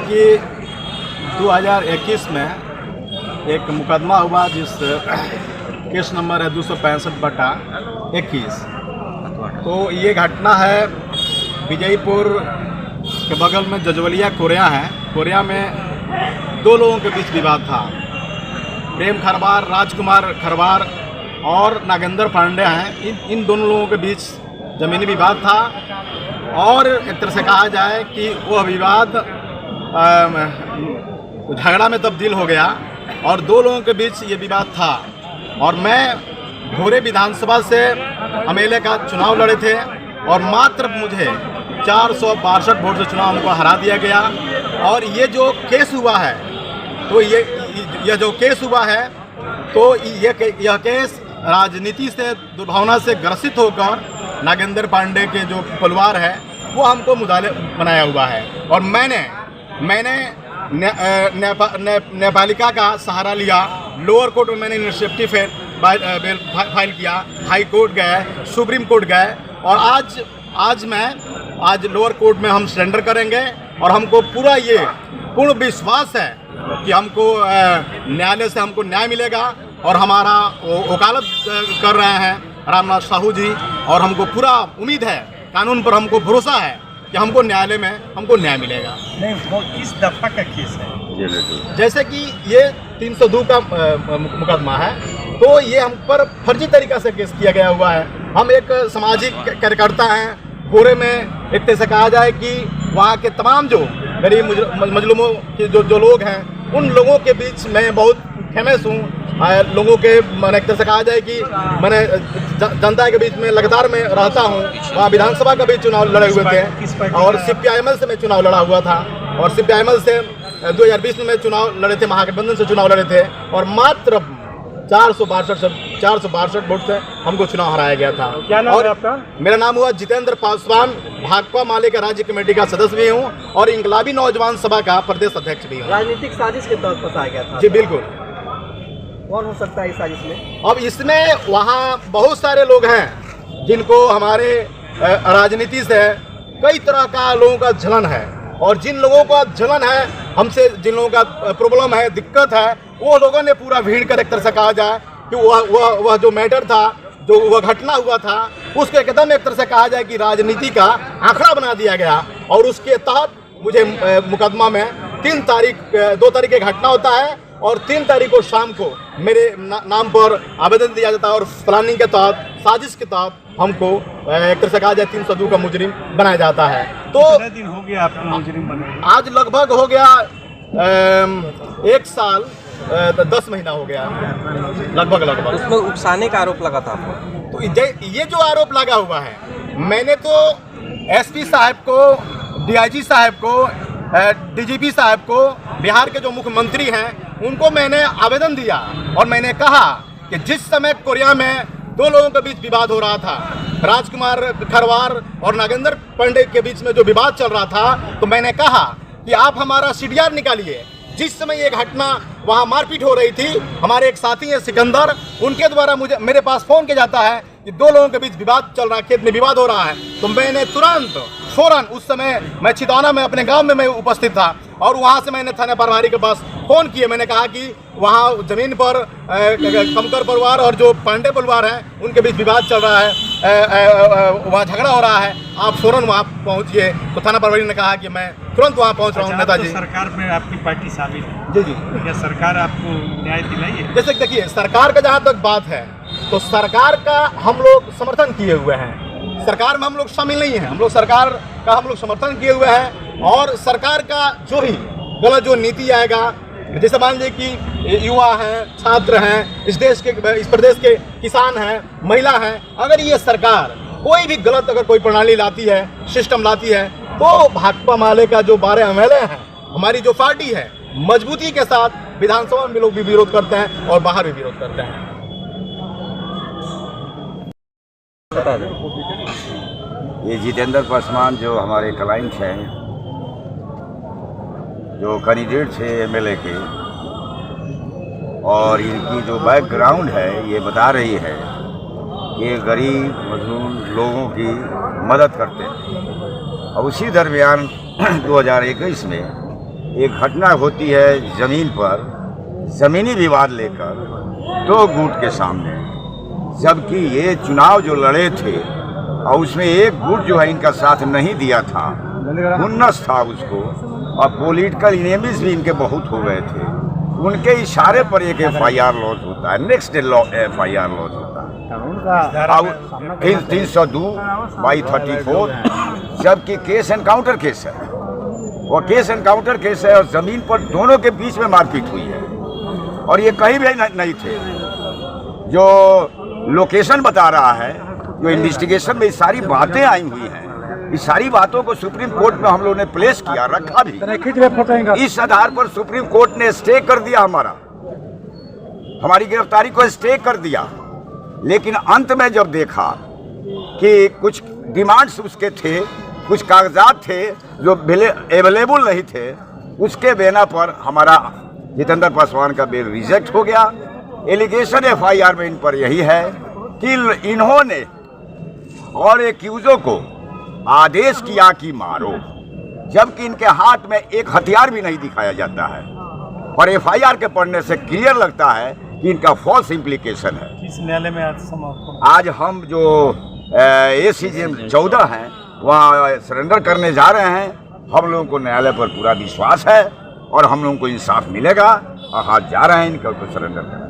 कि 2021 में एक मुकदमा हुआ जिस केस नंबर है 265/21। तो ये घटना है विजयपुर के बगल में जजवलिया कोरिया है। कोरिया में दो लोगों के बीच विवाद था। प्रेम खरवार, राजकुमार खरवार और नागेंद्र पांडे हैं। इन दोनों लोगों के बीच ज़मीनी विवाद था और एक तरह से कहा जाए कि वह विवाद झगड़ा में तब्दील हो गया और दो लोगों के बीच ये विवाद था। और मैं भोरे विधानसभा से एमएलए का चुनाव लड़े थे और मात्र मुझे 462 वोट से चुनाव हमको हरा दिया गया। और ये जो केस हुआ है, तो ये जो केस हुआ है, तो यह केस राजनीति से दुर्भावना से ग्रसित होकर नागेंद्र पांडे के जो परिवार है वो हमको मुद्दा बनाया हुआ है। और मैंने न्यायपालिका का सहारा लिया। लोअर कोर्ट में मैंने इनिशिएटिव फाइल किया, हाई कोर्ट गए, सुप्रीम कोर्ट गए और आज लोअर कोर्ट में हम सरेंडर करेंगे। और हमको पूर्ण विश्वास है कि हमको न्यायालय से हमको न्याय मिलेगा। और हमारा वकालत कर रहे हैं रामनाथ साहू जी और हमको पूरा उम्मीद है, कानून पर हमको भरोसा है कि हमको न्यायालय में हमको न्याय मिलेगा। नहीं, वो किस दफा का केस है? जैसे कि ये 302 का मुकदमा है, तो ये हम पर फर्जी तरीका से केस किया गया हुआ है। हम एक सामाजिक कार्यकर्ता हैं। भोरे में एक तरह से कहा जाए कि वहाँ के तमाम जो गरीब मजलूमों के जो लोग हैं, उन लोगों के बीच मैं बहुत फेमस हूँ। लोगों के मैंने एक तरह से कहा जाए कि मैंने जनता के बीच में लगातार में रहता हूँ। वहाँ विधानसभा का भी चुनाव लड़े हुए थे और CPIML से मैं चुनाव लड़ा हुआ था। और CPIML से 2020 में मैं चुनाव लड़े थे, महागठबंधन से चुनाव लड़े थे और मात्र 462 वोट से हमको चुनाव हराया गया था। क्या नाम है आपका? मेरा नाम हुआ जितेंद्र पासवान। भाकपा माले का राज्य कमेटी का सदस्य भी हूँ और इंकलाबी नौजवान सभा का प्रदेश अध्यक्ष भी हूँ। राजनीतिक साजिश के तहत फंसाया गया था? जी बिल्कुल। कौन हो सकता है इस साजिश में? अब इसमें वहाँ बहुत सारे लोग हैं जिनको हमारे राजनीति से कई तरह का लोगों का जलन है। और जिन लोगों का जलन है, हमसे जिन लोगों का प्रॉब्लम है, दिक्कत है, वो लोगों ने पूरा भीड़ कर एक तरह से कहा जाए कि वह जो मैटर था, जो वह घटना हुआ था, उसको एकदम एक तरह से कहा जाए कि राजनीति का आंकड़ा बना दिया गया। और उसके तहत मुझे मुकदमा में 2 तारीख की घटना होता है और 3 तारीख को शाम को मेरे नाम पर आवेदन दिया जाता है और प्लानिंग के तहत, साजिश के तहत हमको एक तरह से कहा जाए 302 का मुजरिम बनाया जाता है। तो कितने दिन हो गया आपको मुजरिम बने? आज लगभग हो गया 1 साल 10 महीना हो गया लगभग। उसमें उकसाने का आरोप लगा था आपको? तो ये जो आरोप लगा हुआ है, मैंने तो SP साहब को, DIG साहब को, DGP साहब को, बिहार के जो मुख्यमंत्री हैं उनको मैंने आवेदन दिया और मैंने कहा कि जिस समय कोरिया में 2 लोगों के बीच विवाद हो रहा था, राजकुमार खरवार और नागेंद्र पांडे के बीच में जो विवाद चल रहा था, तो मैंने कहा कि आप हमारा CDR निकालिए। जिस समय ये घटना वहाँ मारपीट हो रही थी, हमारे एक साथी हैं सिकंदर, उनके द्वारा मेरे पास फ़ोन किया जाता है कि 2 लोगों के बीच विवाद चल रहा है, खेत में विवाद हो रहा है। तो मैंने फौरन उस समय मैं छितौना में अपने गांव में मैं उपस्थित था और वहां से मैंने थाना प्रभारी के पास फ़ोन किए। मैंने कहा कि वहां ज़मीन पर कमकर परिवार और जो पांडे परिवार हैं उनके बीच विवाद चल रहा है, वहाँ झगड़ा हो रहा है, आप फ़ौरन वहाँ पहुँचिए। तो थाना प्रभारी ने कहा कि मैं तुरंत वहाँ पहुँच रहा हूँ। नेताजी, सरकार में आपकी पार्टी शामिल है? जी। क्या सरकार आपको न्याय दिलाई है? जैसे देखिए, सरकार का जहाँ तक बात है तो सरकार का हम लोग समर्थन किए हुए हैं। सरकार में हम लोग शामिल नहीं हैं, हम लोग सरकार का समर्थन किए हुए हैं। और सरकार का जो भी गलत जो नीति आएगा, जैसे मान लीजिए कि युवा हैं, छात्र हैं, इस प्रदेश के किसान हैं, महिला हैं, अगर ये सरकार कोई भी गलत अगर कोई प्रणाली लाती है, सिस्टम लाती है, तो भाकपा माले का जो 12 MLA हैं, हमारी जो पार्टी है, मजबूती के साथ विधानसभा में लोग भी विरोध करते हैं और बाहर भी विरोध करते हैं। ये जितेंद्र पासवान जो हमारे क्लाइंट हैं, जो कैंडिडेट थे MLA के, और इनकी जो बैकग्राउंड है ये बता रही है कि ये गरीब मजलूम लोगों की मदद करते हैं। और उसी दरमियान 2021 में एक घटना होती है ज़मीन पर, ज़मीनी विवाद लेकर 2 गुट के सामने, जबकि ये चुनाव जो लड़े थे और उसमें एक गुट जो है इनका साथ नहीं दिया था, हुन्नस था उसको, और पॉलिटिकल इनेमीज भी इनके बहुत हो गए थे। उनके इशारे पर एक FIR लॉन्च होता है, नेक्स्ट डे FIR लॉन्च होता है और 302/34, जबकि केस एनकाउंटर केस है, वो केस एनकाउंटर केस है और ज़मीन पर दोनों के बीच में मारपीट हुई है और ये कहीं भी नहीं थे। जो लोकेशन बता रहा है, जो इन्वेस्टिगेशन में ये सारी बातें आई हुई हैं, इस सारी बातों को सुप्रीम कोर्ट में हम लोगों ने प्लेस किया, रखा भी। इस आधार पर सुप्रीम कोर्ट ने स्टे कर दिया, हमारी गिरफ्तारी को स्टे कर दिया। लेकिन अंत में जब देखा कि कुछ डिमांड्स उसके थे, कुछ कागजात थे जो अवेलेबल नहीं थे, उसके बिना पर हमारा जितेंद्र पासवान का बेल रिजेक्ट हो गया। एलिगेशन FIR में इन पर यही है कि इन्होंने और एक्यूजों को आदेश किया कि मारो, जबकि इनके हाथ में एक हथियार भी नहीं दिखाया जाता है और FIR के पढ़ने से क्लियर लगता है कि इनका फॉल्स इम्प्लीकेशन है। किस न्यायालय में आज समाप्त? आज हम जो ACJ 14 हैं वहाँ सरेंडर करने जा रहे हैं। हम लोगों को न्यायालय पर पूरा विश्वास है और हम लोगों को इंसाफ मिलेगा और आज जा रहे हैं इनका सरेंडर करने।